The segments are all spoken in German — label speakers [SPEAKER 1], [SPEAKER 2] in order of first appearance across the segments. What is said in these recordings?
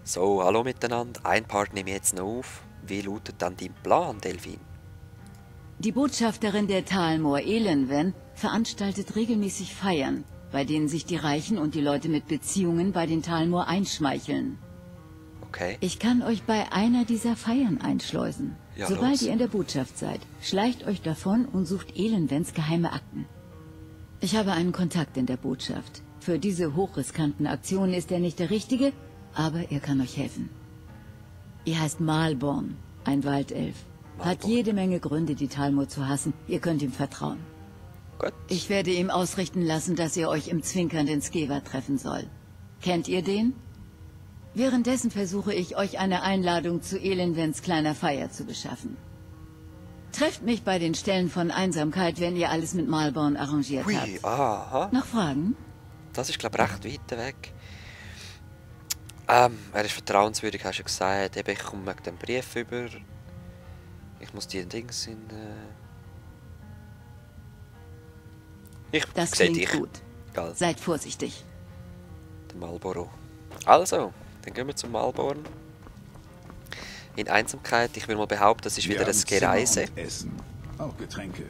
[SPEAKER 1] So, hallo miteinander. Ein Part nehme ich jetzt noch auf. Wie lautet dann dein Plan, Delphine?
[SPEAKER 2] Die Botschafterin der Talmor, Elenwen, veranstaltet regelmäßig Feiern, bei denen sich die Reichen und die Leute mit Beziehungen bei den Talmor einschmeicheln.
[SPEAKER 1] Okay.
[SPEAKER 2] Ich kann euch bei einer dieser Feiern einschleusen.
[SPEAKER 1] Ja,
[SPEAKER 2] Sobald
[SPEAKER 1] los.
[SPEAKER 2] ihr in der Botschaft seid, schleicht euch davon und sucht Elenwens geheime Akten. Ich habe einen Kontakt in der Botschaft. Für diese hochriskanten Aktionen ist er nicht der Richtige, aber er kann euch helfen. Ihr heißt Malborn, ein Waldelf. Hat jede Menge Gründe, die Talmor zu hassen. Ihr könnt ihm vertrauen.
[SPEAKER 1] Gut.
[SPEAKER 2] Ich werde ihm ausrichten lassen, dass ihr euch im zwinkernden Skeva treffen soll. Kennt ihr den? Währenddessen versuche ich, euch eine Einladung zu Elenwens kleiner Feier zu beschaffen. Trefft mich bei den Stellen von Einsamkeit, wenn ihr alles mit Malborn arrangiert
[SPEAKER 1] Hui,
[SPEAKER 2] habt.
[SPEAKER 1] aha.
[SPEAKER 2] Noch Fragen?
[SPEAKER 1] Das ist, glaube ich, recht weit weg. Er ist vertrauenswürdig, hast du gesagt. Eben, ich komme mit dem Brief über. Ich muss die Dings in...
[SPEAKER 2] Das
[SPEAKER 1] sehe
[SPEAKER 2] klingt
[SPEAKER 1] dich.
[SPEAKER 2] gut.
[SPEAKER 1] Gell,
[SPEAKER 2] Seid vorsichtig.
[SPEAKER 1] der Marlboro. Also, dann gehen wir zum Malborn. In Einsamkeit, ich will mal behaupten, das ist wieder ein Gereise.
[SPEAKER 3] Essen. Auch Getränke.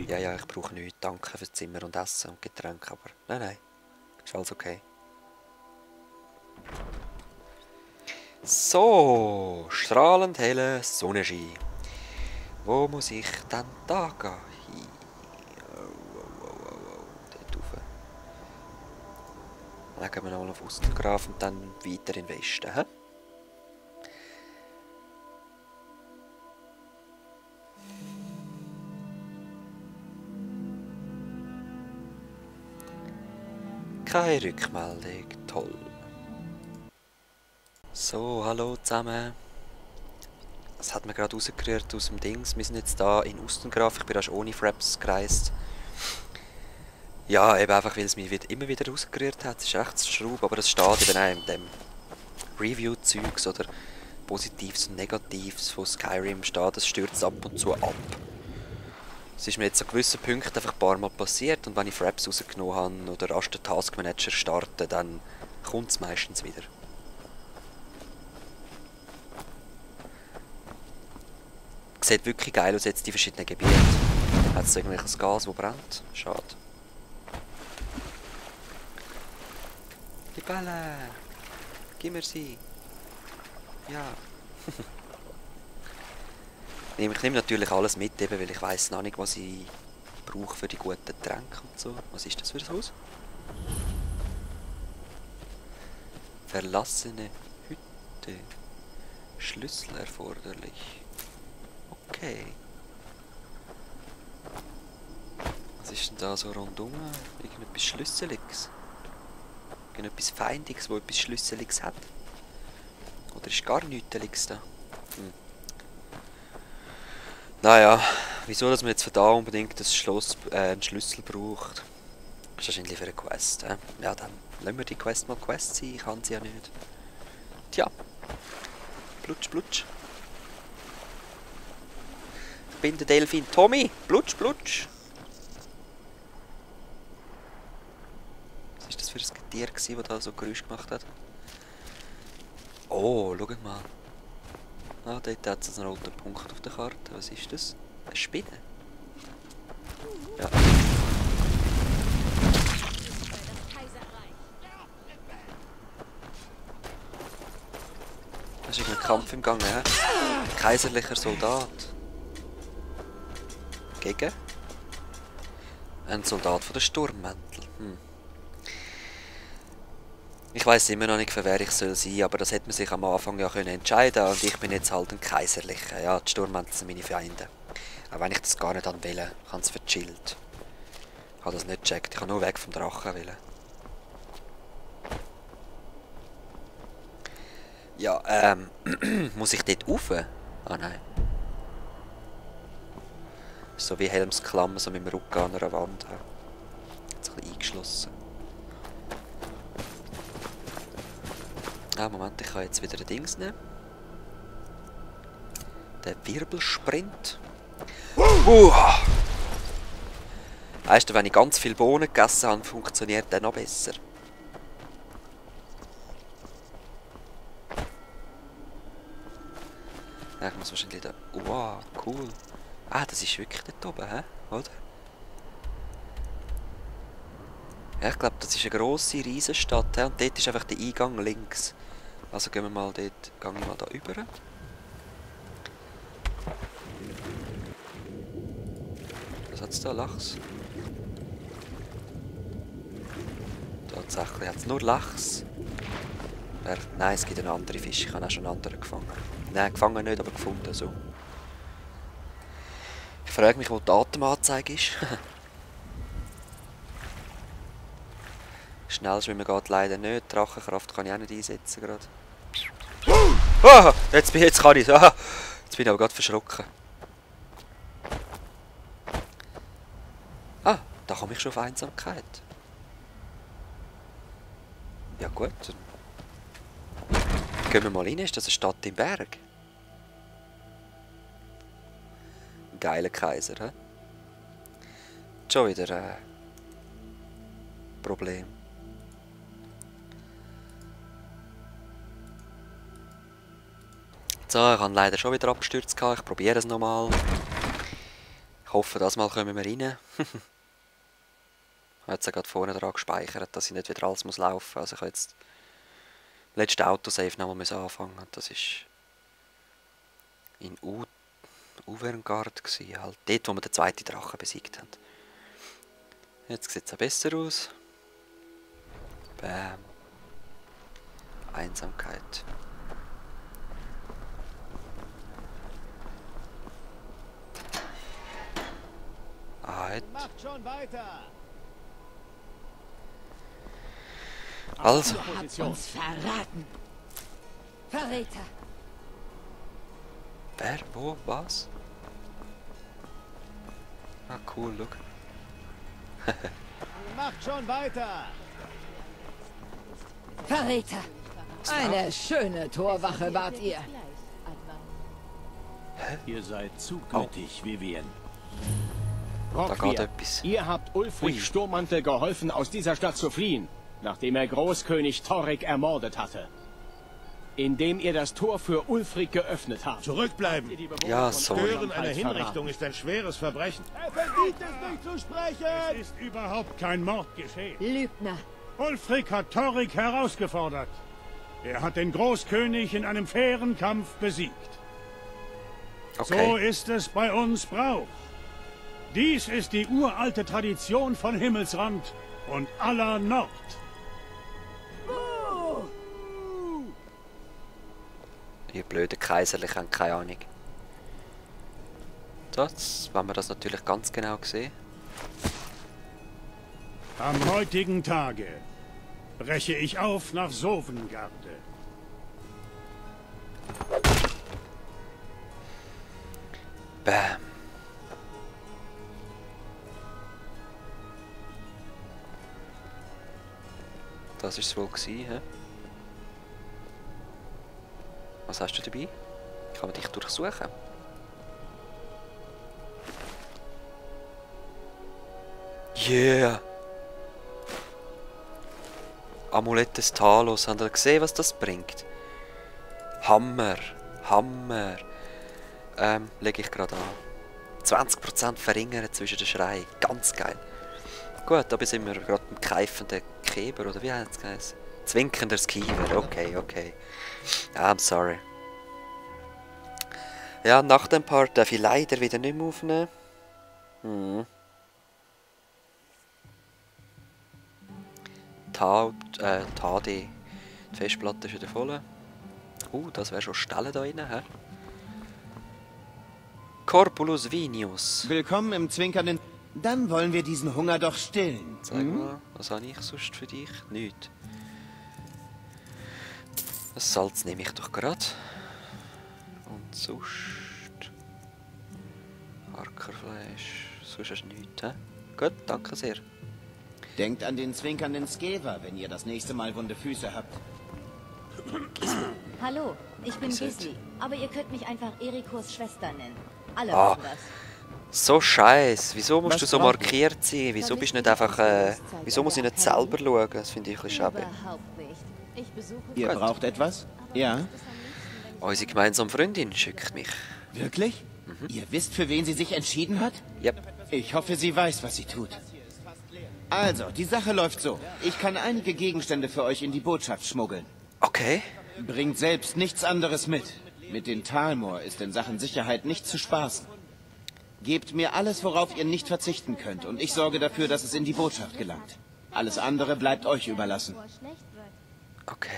[SPEAKER 1] Ja, ich brauche nichts. Danke fürs Zimmer und Essen und Getränke, aber nein, ist alles okay. So, strahlend helle Sonnenschein. Wo muss ich denn da gehen? Dort rauf. Dann gehen wir nochmal auf Ostengraf und dann weiter in den Westen. He? Keine Rückmeldung, toll. So, hallo zusammen. Das hat mir gerade rausgerührt aus dem Dings. Wir sind jetzt da in Ostengraf. Ich bin erst ohne Fraps gereist. Ja, eben einfach, weil es mich immer wieder rausgerührt hat. Es ist echt zu Schraub, aber das steht eben auch in dem Review-Zeugs oder Positives und Negatives von Skyrim steht. Das stürzt ab und zu ab. Es ist mir jetzt an gewissen Punkten einfach ein paar Mal passiert und wenn ich Fraps rausgenommen habe oder erst den Task Manager starte, dann kommt es meistens wieder. Sieht wirklich geil aus jetzt, die verschiedenen Gebiete. Hat es irgendwelches Gas, das brennt? Schade. Die Bälle! Gib mir sie! Ja. Ich nehme natürlich alles mit, eben, weil ich weiss noch nicht, was ich brauche für die guten Tränke und so. Was ist das für ein Haus? Verlassene Hütte. Schlüssel erforderlich. Okay. Was ist denn da so rundum? Irgendetwas Schlüsseliges? Irgendetwas Feindiges, wo etwas Schlüsseliges hat? Oder ist gar nichts da? Naja, wieso dass man jetzt für da unbedingt das Schloss, einen Schlüssel braucht? Das ist wahrscheinlich für eine Quest. Ja, dann lassen wir die Quest mal Quest sein. Ich kann sie ja nicht. Tja. Plutsch, plutsch. Ich bin der Delfin Tommy. Plutsch, plutsch. Was ist das für ein Tier, das da so Geräusch gemacht hat? Oh, schaut mal. Ah, dort hat es einen roten Punkt auf der Karte. Was ist das? Eine Spinne? Ja. Da ist ein Kampf im Gange, hä? Ein kaiserlicher Soldat. Gegen? Ein Soldat von der Sturmmäntel. Ich weiss immer noch nicht, für wer ich soll sein, aber das hätte man sich am Anfang ja können entscheiden und ich bin jetzt halt ein Kaiserlicher. Ja, die Sturmmäntel sind meine Feinde. Auch wenn ich das gar nicht will, ich habe es verchillt. Ich habe das nicht gecheckt, ich habe nur weg vom Drachen wollen. Ja, muss ich dort rauf? Ah nein. So wie Helms Klamm, so mit dem Rücken an einer Wand. Jetzt ein bisschen eingeschlossen. Ah, Moment, ich kann jetzt wieder ein Dings nehmen. Der Wirbelsprint. Weißt du, wenn ich ganz viel Bohnen gegessen habe, funktioniert der noch besser. Ja, ich muss wahrscheinlich da... Wow, cool. Ah, das ist wirklich dort oben, hä? Oder? Ja, ich glaube, das ist eine grosse Riesenstadt, hä? Und dort ist einfach der Eingang links. Also gehen wir mal dort... Gehen wir mal da rüber. Was hat es da? Lachs? Tatsächlich hat es nur Lachs. Nein, es gibt einen anderen Fisch. Ich habe auch schon einen anderen gefangen. Nein, gefangen nicht, aber gefunden. So. Ich frage mich, wo die Atemanzeige ist. Schnell schwimmen geht leider nicht. Drachenkraft kann ich auch nicht einsetzen gerade. Oh, jetzt kann ich es. Ah, jetzt bin ich aber gerade verschrocken. Ah, da komme ich schon auf Einsamkeit. Ja gut, dann gehen wir mal rein. Ist das eine Stadt im Berg? Ein geiler Kaiser, hä? Schon wieder ein Problem. So, ich habe leider schon wieder abgestürzt. Ich probiere es nochmal. Ich hoffe, das Mal kommen wir rein. Ich habe jetzt gerade vorne dran gespeichert, dass ich nicht wieder alles laufen muss. Also ich habe jetzt das letzte Autosave nochmal anfangen. Das war in Uverngarde, halt dort, wo wir den zweiten Drachen besiegt haben. Jetzt sieht es auch besser aus. Bam. Einsamkeit.
[SPEAKER 4] Macht schon weiter!
[SPEAKER 1] Also.
[SPEAKER 2] Ihr habt uns verraten. Verräter.
[SPEAKER 1] Wer? Wo? Was? Ah, cool, look.
[SPEAKER 4] Macht schon weiter!
[SPEAKER 2] Verräter.
[SPEAKER 5] Eine schöne Torwache wart ihr.
[SPEAKER 3] Ihr seid zu gütig, Vivien.
[SPEAKER 1] Da geht
[SPEAKER 6] Rockweir,
[SPEAKER 1] etwas.
[SPEAKER 6] ihr habt Ulfric Sturmmantel geholfen, aus dieser Stadt zu fliehen, nachdem er Großkönig Torrik ermordet hatte. Indem ihr das Tor für Ulfric geöffnet habt.
[SPEAKER 7] Zurückbleiben!
[SPEAKER 1] Ja, sorry.
[SPEAKER 7] Stören einer Hinrichtung ist ein schweres Verbrechen.
[SPEAKER 4] Er verdient es nicht zu sprechen!
[SPEAKER 7] Es ist überhaupt kein Mord geschehen.
[SPEAKER 2] Lügner.
[SPEAKER 7] Ulfric hat Torrik herausgefordert. Er hat den Großkönig in einem fairen Kampf besiegt.
[SPEAKER 1] Okay.
[SPEAKER 7] So ist es bei uns Brauch. Dies ist die uralte Tradition von Himmelsrand und aller Nord.
[SPEAKER 1] Ihr blöden Kaiserlich haben keine Ahnung. Das, wenn wir das natürlich ganz genau sehen.
[SPEAKER 7] Am heutigen Tage breche ich auf nach Sovngarde.
[SPEAKER 1] Bam. Das ist es wohl gewesen, hä? Was hast du dabei? Kann man dich durchsuchen? Yeah! Amulett des Talos. Habt ihr gesehen, was das bringt? Hammer! Hammer! Lege ich gerade an. 20% verringern zwischen den Schreien. Ganz geil. Gut, aber sind wir gerade beim keifenden Keber, oder wie heißt es geheißen? Zwinkender Skiver. Okay, okay. I'm sorry. Ja, nach dem Part darf ich leider wieder nicht mehr aufnehmen. TAD. Die Festplatte ist wieder voll. Das wäre schon Stelle da drin, hä? Corpulus Vinius.
[SPEAKER 8] Willkommen im zwinkernden... Dann wollen wir diesen Hunger doch stillen.
[SPEAKER 1] Zeig mal, was habe ich sonst für dich? Nichts. Das Salz nehme ich doch gerade. Und sonst... Harkerfleisch. Sonst hast du nichts, hä? Gut, danke sehr.
[SPEAKER 8] Denkt an den zwinkernden Skever, wenn ihr das nächste Mal wunde Füße habt.
[SPEAKER 9] Hallo, ich bin
[SPEAKER 1] Ist
[SPEAKER 9] Gisli, aber ihr könnt mich einfach Erikos Schwester nennen. Alle
[SPEAKER 1] Ah.
[SPEAKER 9] wissen das.
[SPEAKER 1] So scheiß. Wieso musst
[SPEAKER 8] Was
[SPEAKER 1] du so
[SPEAKER 8] braucht
[SPEAKER 1] markiert sein? Wieso bist du nicht einfach... wieso muss ich nicht selber schauen? Das finde ich ein bisschen schade.
[SPEAKER 9] Überhaupt nicht. Ich besuche
[SPEAKER 8] Ihr
[SPEAKER 1] Gut.
[SPEAKER 8] braucht etwas? Ja?
[SPEAKER 1] Unsere gemeinsame Freundin schickt mich.
[SPEAKER 8] Wirklich? Ihr wisst, für wen sie sich entschieden hat?
[SPEAKER 1] Yep.
[SPEAKER 8] Ich hoffe, sie weiß, was sie tut. Also, die Sache läuft so. Ich kann einige Gegenstände für euch in die Botschaft schmuggeln.
[SPEAKER 1] Okay.
[SPEAKER 8] Bringt selbst nichts anderes mit. Mit den Talmor ist in Sachen Sicherheit nicht zu spaßen. Gebt mir alles, worauf ihr nicht verzichten könnt, und ich sorge dafür, dass es in die Botschaft gelangt. Alles andere bleibt euch überlassen.
[SPEAKER 1] Okay.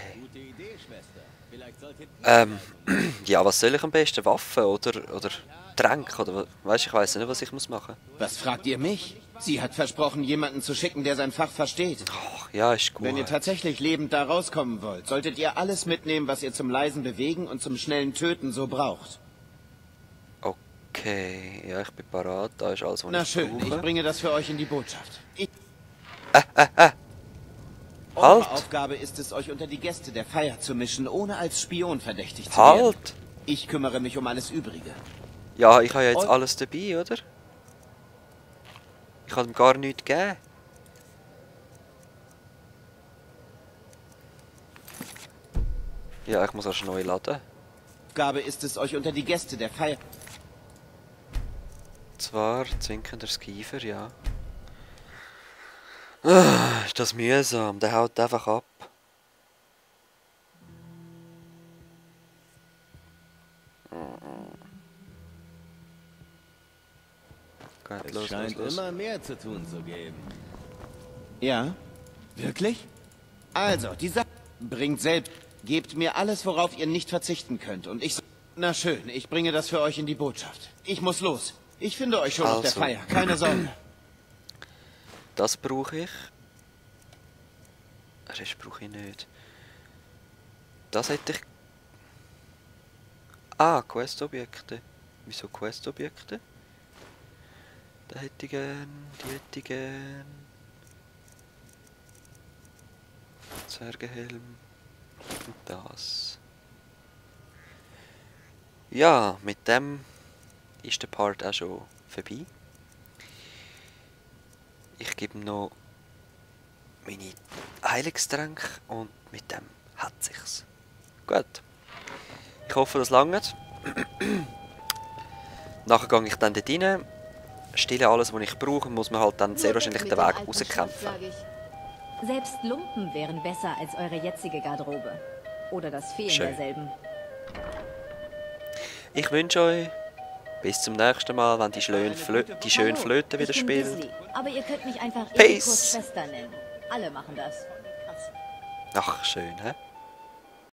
[SPEAKER 1] Ja, was soll ich am besten? Waffen oder Tränke? Oder weißt du, ich weiß nicht, was ich muss machen.
[SPEAKER 8] Was fragt ihr mich? Sie hat versprochen, jemanden zu schicken, der sein Fach versteht.
[SPEAKER 1] Ach, ja, ist gut.
[SPEAKER 8] Wenn ihr tatsächlich lebend da rauskommen wollt, solltet ihr alles mitnehmen, was ihr zum leisen Bewegen und zum schnellen Töten so braucht.
[SPEAKER 1] Okay, ja, ich bin parat. Da ist alles, was
[SPEAKER 8] Na
[SPEAKER 1] ich
[SPEAKER 8] schön,
[SPEAKER 1] brauche.
[SPEAKER 8] ich bringe das für euch in die Botschaft.
[SPEAKER 1] Halt!
[SPEAKER 8] Eure Aufgabe ist es, euch unter die Gäste der Feier zu mischen, ohne als Spion verdächtigt zu werden.
[SPEAKER 1] Halt!
[SPEAKER 8] Ich kümmere mich um alles Übrige.
[SPEAKER 1] Ja, ich habe ja jetzt
[SPEAKER 8] Und-
[SPEAKER 1] alles dabei, oder? Ich habe ihm gar nichts gegeben. Ja, ich muss erst neu laden.
[SPEAKER 8] Aufgabe ist es, euch unter die Gäste der Feier...
[SPEAKER 1] Zwar zwinkender Skifer, ja. Ah, ist das mühsam. Der haut einfach ab. Geht los, los, los.
[SPEAKER 10] immer mehr zu tun zu geben.
[SPEAKER 8] Ja? Wirklich? Also, die Sache bringt selbst... Gebt mir alles, worauf ihr nicht verzichten könnt, und ich... Na schön, ich bringe das für euch in die Botschaft. Ich muss los. Ich finde euch schon auf der
[SPEAKER 1] Also.
[SPEAKER 8] Feier, keine Sorge.
[SPEAKER 1] Das brauche ich. Das brauche ich nicht. Das hätte ich... Ah, Questobjekte. Wieso Questobjekte? Da hätte ich gern, die hätte ich gern. Zwergehelm. Und das. Ja, mit dem ist der Part auch schon vorbei. Ich gebe ihm noch meine Heilungstränke und mit dem hat sich's. Gut. Ich hoffe, das langt. Nachher gehe ich dann dort rein, stille alles, was ich brauche, und muss man halt dann sehr wahrscheinlich den Weg rauskämpfen.
[SPEAKER 9] Selbst Lumpen wären besser als eure jetzige Garderobe. Oder das Fehlen
[SPEAKER 1] Schön.
[SPEAKER 9] derselben.
[SPEAKER 1] Ich wünsche euch bis zum nächsten Mal, wenn die schönen Flöten wieder
[SPEAKER 9] Ich bin
[SPEAKER 1] spielen.
[SPEAKER 9] Gisli, aber ihr könnt mich einfach
[SPEAKER 1] Peace.
[SPEAKER 9] Erikos Schwester nennen. Alle machen das.
[SPEAKER 1] Ach, schön, hä?